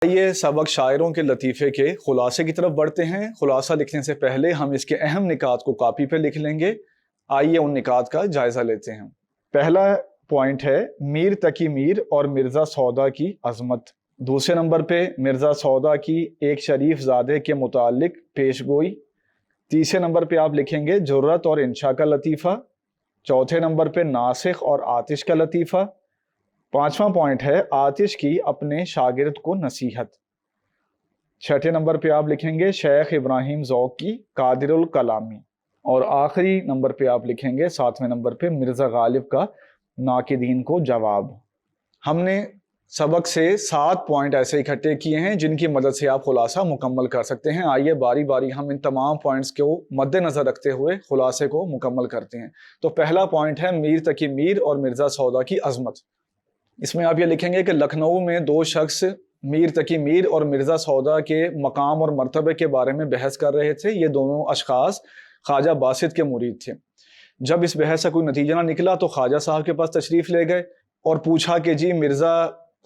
आइए सबक शायरों के लतीफ़े के खुलासे की तरफ बढ़ते हैं। खुलासा लिखने से पहले हम इसके अहम निकात को कॉपी पे लिख लेंगे। आइए उन निकात का जायज़ा लेते हैं। पहला पॉइंट है मीर तकी मीर और मिर्ज़ा सौदा की अज़मत। दूसरे नंबर पे मिर्ज़ा सौदा की एक शरीफ ज़ादे के मुतालिक पेशगोई। तीसरे नंबर पे आप लिखेंगे जुर्रत और इंशा का लतीफ़ा। चौथे नंबर पे नासिख और आतिश का लतीफ़ा। पांचवा पॉइंट है आतिश की अपने शागिर्द को नसीहत। छठे नंबर पे आप लिखेंगे शेख इब्राहिम ज़ौक़ की कादिरुल कलामी। और आखिरी नंबर पे आप लिखेंगे सातवें नंबर पे मिर्ज़ा गालिब का नाकिदीन को जवाब। हमने सबक से 7 पॉइंट ऐसे इकट्ठे किए हैं जिनकी मदद से आप खुलासा मुकम्मल कर सकते हैं। आइए बारी बारी हम इन तमाम पॉइंट्स को मद्देनज़र रखते हुए खुलासे को मुकम्मल करते हैं। तो पहला पॉइंट है मीर तकी मीर और मिर्ज़ा सौदा की अज़मत। इसमें आप ये लिखेंगे कि लखनऊ में दो शख्स मीर तकी मीर और मिर्ज़ा सौदा के मकाम और मर्तबे के बारे में बहस कर रहे थे। ये दोनों अशखास ख्वाजा बासित के मुरीद थे। जब इस बहस का कोई नतीजा ना निकला तो ख्वाजा साहब के पास तशरीफ़ ले गए और पूछा कि जी मिर्ज़ा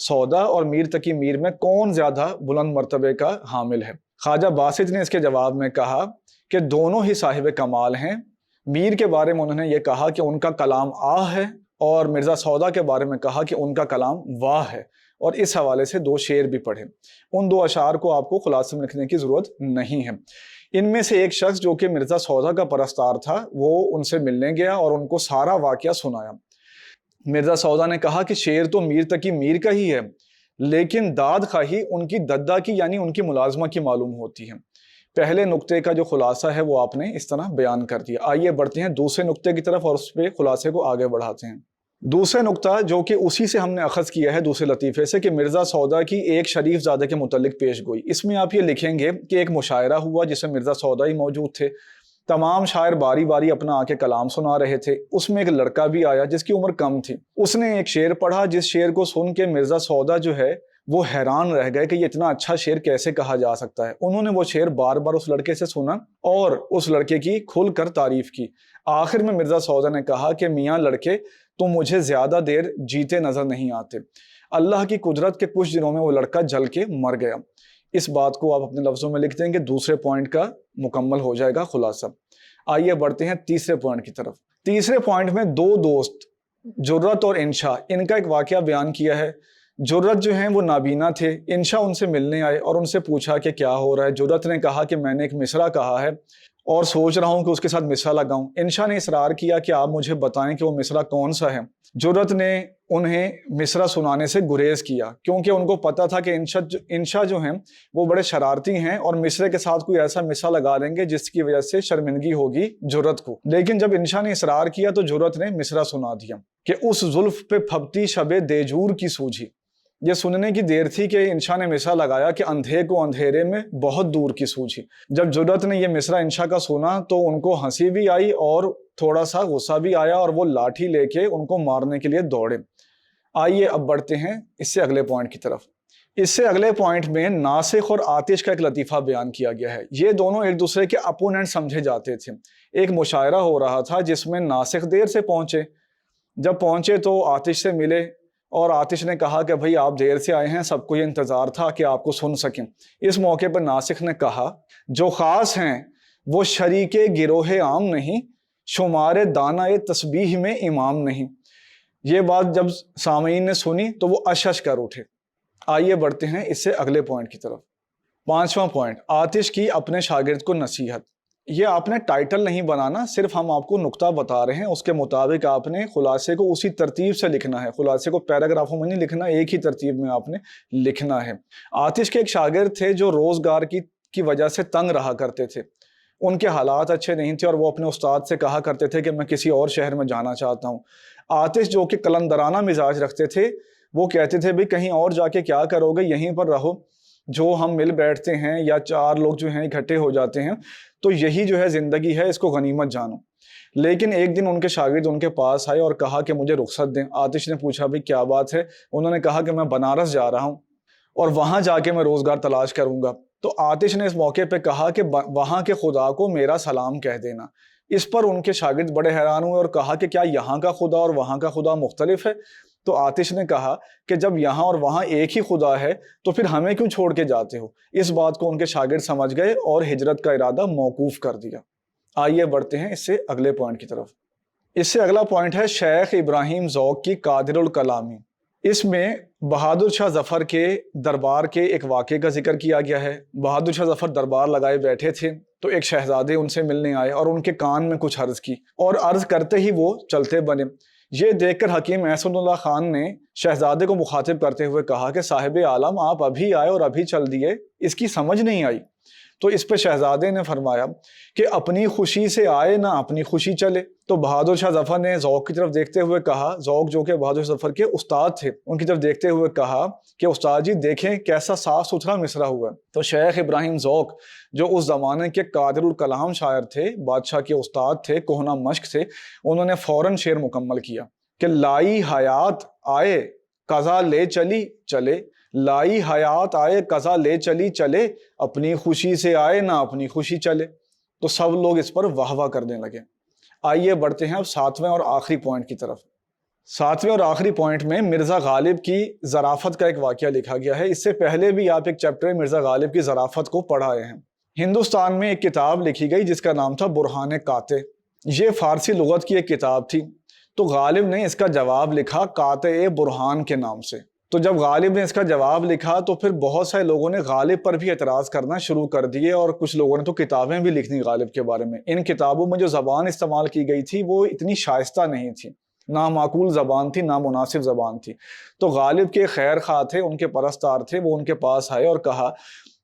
सौदा और मीर तकी मीर में कौन ज़्यादा बुलंद मर्तबे का हामिल है। ख्वाजा बासित ने इसके जवाब में कहा कि दोनों ही साहिब कमाल हैं। मीर के बारे में उन्होंने ये कहा कि उनका कलाम आह है और मिर्ज़ा सौदा के बारे में कहा कि उनका कलाम वाह है। और इस हवाले से 2 शेर भी पढ़े। उन 2 अशार को आपको खुलासे में लिखने की ज़रूरत नहीं है। इनमें से एक शख्स जो कि मिर्ज़ा सौदा का परस्तार था वो उनसे मिलने गया और उनको सारा वाक़या सुनाया। मिर्ज़ा सौदा ने कहा कि शेर तो मीर तकी मीर का ही है, लेकिन दाद खाही उनकी दद्दा की यानी उनकी मुलाजमा की मालूम होती है। पहले नुक्ते का जो खुलासा है वो आपने इस तरह बयान कर दिया। आइए बढ़ते हैं दूसरे नुक्ते की तरफ और उस पर खुलासे को आगे बढ़ाते हैं। दूसरा नुक्ता जो कि उसी से हमने अखज़ किया है दूसरे लतीफ़े से कि मिर्ज़ा सौदा की एक शरीफ ज़ादे के मुतल्लिक पेश गोई। इसमें आप ये लिखेंगे कि एक मुशायरा हुआ जिसमें मिर्ज़ा सौदा ही मौजूद थे। तमाम शायर बारी बारी अपना आके कलाम सुना रहे थे। उसमें एक लड़का भी आया जिसकी उम्र कम थी। उसने एक शेर पढ़ा जिस शेर को सुन के मिर्ज़ा सौदा जो है वो हैरान रह गए कि ये इतना अच्छा शेर कैसे कहा जा सकता है। उन्होंने वो शेर बार बार उस लड़के से सुना और उस लड़के की खुलकर तारीफ की। आखिर में मिर्ज़ा सौदा ने कहा कि मियाँ लड़के तुम मुझे ज़्यादा देर जीते नज़र नहीं आते। अल्लाह की कुदरत के कुछ दिनों में वो लड़का जल के मर गया। इस बात को आप अपने लफ्ज़ों में लिख देंगे। दूसरे पॉइंट का मुकम्मल हो जाएगा खुलासा। आइए बढ़ते हैं तीसरे पॉइंट की तरफ। तीसरे पॉइंट में 2 दोस्त जुर्रत और इंशा इनका एक वाक़या बयान किया है। जुर्रत जो हैं वो नाबीना थे। इंशा उनसे मिलने आए और उनसे पूछा कि क्या हो रहा है। जुर्रत ने कहा कि मैंने एक मिसरा कहा है और सोच रहा हूँ कि उसके साथ मिसरा लगाऊं। इंशा ने इसरार किया कि आप मुझे बताएं कि वो मिसरा कौन सा है। जुर्रत ने उन्हें मिसरा सुनाने से गुरेज किया क्योंकि उनको पता था कि इंशा जो हैं वो बड़े शरारती हैं और मिसरे के साथ कोई ऐसा मिसरा लगा देंगे जिसकी वजह से शर्मिंदगी होगी जुर्रत को। लेकिन जब इंशा ने इसरार किया तो जुर्रत ने मिसरा सुना दिया कि उस जुल्फ पे फबती शबे देजूर की सूझी। ये सुनने की देर थी कि इंशा ने मिसरा लगाया कि अंधे को अंधेरे में बहुत दूर की सूझी। जब जुर्रत ने यह मिसरा इंशा का सुना तो उनको हंसी भी आई और थोड़ा सा गुस्सा भी आया और वो लाठी लेके उनको मारने के लिए दौड़े। आइए अब बढ़ते हैं इससे अगले पॉइंट की तरफ। इससे अगले पॉइंट में नासिख और आतिश का एक लतीफ़ा बयान किया गया है। ये दोनों एक दूसरे के अपोनेंट समझे जाते थे। एक मुशायरा हो रहा था जिसमें नासिख देर से पहुंचे। जब पहुंचे तो आतिश से मिले और आतिश ने कहा कि भाई आप देर से आए हैं, सबको ये इंतज़ार था कि आपको सुन सकें। इस मौके पर नासिख ने कहा जो ख़ास हैं वो शरीके गिरोहे आम नहीं, शुमारे दाना तस्बीह में इमाम नहीं। ये बात जब सामीन ने सुनी तो वो अशश कर उठे। आइए बढ़ते हैं इससे अगले पॉइंट की तरफ। 5वां पॉइंट आतिश की अपने शागिर्द को नसीहत। ये आपने टाइटल नहीं बनाना, सिर्फ हम आपको नुक्ता बता रहे हैं। उसके मुताबिक आपने खुलासे को उसी तरतीब से लिखना है। खुलासे को पैराग्राफों में नहीं लिखना, एक ही तरतीब में आपने लिखना है। आतिश के एक शागिर्द थे जो रोज़गार की वजह से तंग रहा करते थे। उनके हालात अच्छे नहीं थे और वो अपने उस्ताद से कहा करते थे कि मैं किसी और शहर में जाना चाहता हूँ। आतिश जो कि कलंदराना मिजाज रखते थे वो कहते थे भाई कहीं और जाके क्या करोगे, यहीं पर रहो। जो हम मिल बैठते हैं या 4 लोग जो हैं इकट्ठे हो जाते हैं तो यही जो है ज़िंदगी है, इसको गनीमत जानो। लेकिन एक दिन उनके शागिर्द उनके पास आए और कहा कि मुझे रुख्सत दें। आतिश ने पूछा भाई क्या बात है। उन्होंने कहा कि मैं बनारस जा रहा हूँ और वहाँ जाके मैं रोज़गार तलाश करूँगा। तो आतिश ने इस मौके पे कहा कि वहाँ के खुदा को मेरा सलाम कह देना। इस पर उनके शागिर्द बड़े हैरान हुए और कहा कि क्या यहाँ का खुदा और वहाँ का खुदा मुख्तलिफ है। تو آتش نے کہا کہ جب یہاں اور وہاں ایک ہی خدا ہے تو پھر ہمیں کیوں چھوڑ کے جاتے ہو؟ اس بات کو ان کے شاگرد سمجھ گئے اور ہجرت کا ارادہ موقوف کر دیا۔ آئیے بڑھتے ہیں اس سے اگلے پوائنٹ کی طرف۔ اس سے اگلا پوائنٹ ہے شیخ ابراہیم ذوق کی قادر الکلامی۔ اس میں بہادر شاہ ظفر کے دربار کے ایک واقعے کا ذکر کیا گیا ہے۔ بہادر شاہ ظفر دربار لگائے بیٹھے تھے تو ایک شہزادے ان سے ملنے آئے اور ان کے کان میں کچھ عرض کی، اور عرض کرتے ہی وہ چلتے بنے۔ یہ دیکھ کر حکیم احسن اللہ خان نے شہزادے کو مخاطب کرتے ہوئے کہا کہ صاحب عالم، آپ ابھی آئے اور ابھی چل دیے، اس کی سمجھ نہیں آئی۔ تو اس پہ شہزادے نے فرمایا کہ اپنی خوشی سے آئے نہ اپنی خوشی چلے۔ تو بہادر شاہ ظفر نے ذوق کی طرف دیکھتے ہوئے کہا، ذوق جو کہ بہادر شاہ ظفر کے استاد تھے، ان کی طرف دیکھتے ہوئے کہا کہ استاد جی دیکھیں کیسا صاف ستھرا مصرع ہوا ہے۔ تو شیخ ابراہیم ذوق جو اس زمانے کے قادر الکلام شاعر تھے، بادشاہ کے استاد تھے، کہنہ مشق تھے، انہوں نے فوراً شعر مکمل کیا کہ لائی حیات آئے قضا لے چلی چلے، لائی حیات آئے قضا لے چلی چلے، اپنی خوشی سے آئے نہ اپنی خوشی چلے۔ تو سب لوگ اس پر واہ واہ کرنے لگے۔ آئیے بڑھتے ہیں اب 7ویں اور آخری پوائنٹ کی طرف۔ 7ویں اور آخری پوائنٹ میں مرزا غالب کی ظرافت کا ایک واقعہ لکھا گیا ہے۔ اس سے پہلے بھی آپ ایک چیپٹر مرزا غالب کی ظرافت کو پڑھائے ہیں۔ ہندوستان میں ایک کتاب لکھی گئی جس کا نام تھا برہان قاطع۔ یہ فارسی لغت کی ایک کتاب تھی، تو غالب نے اس کا جواب لکھا قاطع برہان کے نام سے۔ تو جب غالب نے اس کا جواب لکھا تو پھر بہت سارے لوگوں نے غالب پر بھی اعتراض کرنا شروع کر دیے، اور کچھ لوگوں نے تو کتابیں بھی لکھنی غالب کے بارے میں۔ ان کتابوں میں جو زبان استعمال کی گئی تھی وہ اتنی شائستہ نہیں تھی، نامعقول زبان تھی، نامناسب زبان تھی۔ تو غالب کے خیر خواہ تھے، ان کے پرستار تھے، وہ ان کے پاس آئے اور کہا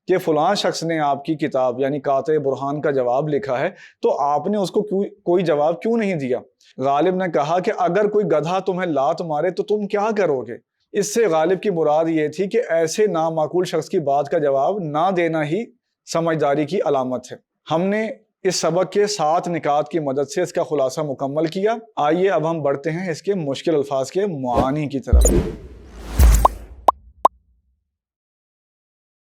کہ فلاں شخص نے آپ کی کتاب یعنی قاطع برہان کا جواب لکھا ہے، تو آپ نے اس کو کوئی جواب کیوں نہیں دیا؟ غالب نے کہا کہ اگر کوئی گدھا تمہیں لات مارے تو تم کیا کرو گے؟ اس سے غالب کی مراد یہ تھی کہ ایسے نامعقول شخص کی بات کا جواب نہ دینا ہی سمجھداری کی علامت ہے۔ ہم نے اس سبق کے 7 نکات کی مدد سے اس کا خلاصہ مکمل کیا۔ آئیے اب ہم بڑھتے ہیں اس کے مشکل الفاظ کے معانی کی طرف۔